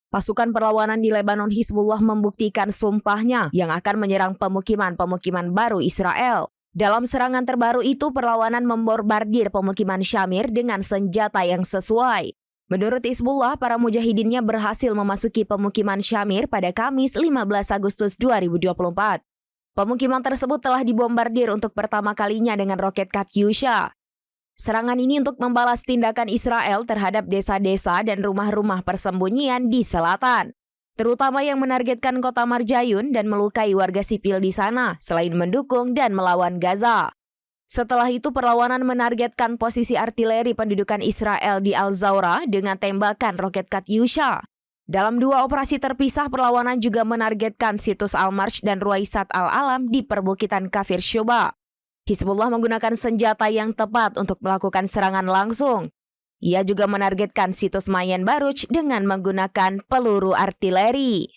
Pasukan perlawanan di Lebanon Hizbullah membuktikan sumpahnya yang akan menyerang pemukiman-pemukiman baru Israel. Dalam serangan terbaru itu, perlawanan membombardir pemukiman Syamir dengan senjata yang sesuai. Menurut Hizbullah, para mujahidinnya berhasil memasuki pemukiman Syamir pada Kamis 15 Agustus 2024. Pemukiman tersebut telah dibombardir untuk pertama kalinya dengan roket Katyusha. Serangan ini untuk membalas tindakan Israel terhadap desa-desa dan rumah-rumah persembunyian di selatan, terutama yang menargetkan kota Marjayun dan melukai warga sipil di sana, selain mendukung dan melawan Gaza. Setelah itu, perlawanan menargetkan posisi artileri pendudukan Israel di Al-Zawra dengan tembakan roket Katyusha. Dalam dua operasi terpisah, perlawanan juga menargetkan situs Al-Marj dan Ruwaisat Al-Alam di perbukitan Kafir Shuba. Hizbullah menggunakan senjata yang tepat untuk melakukan serangan langsung. Ia juga menargetkan situs Mayan Baruj dengan menggunakan peluru artileri.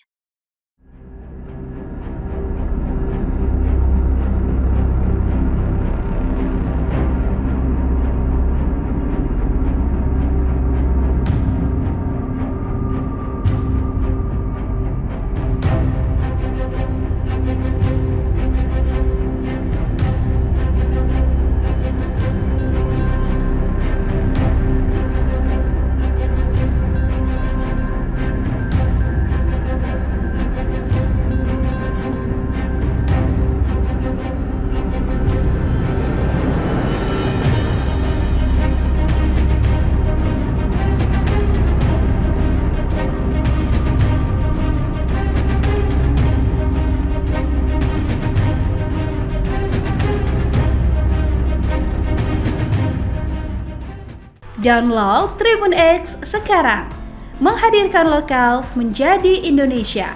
Download Tribun X sekarang, menghadirkan lokal menjadi Indonesia.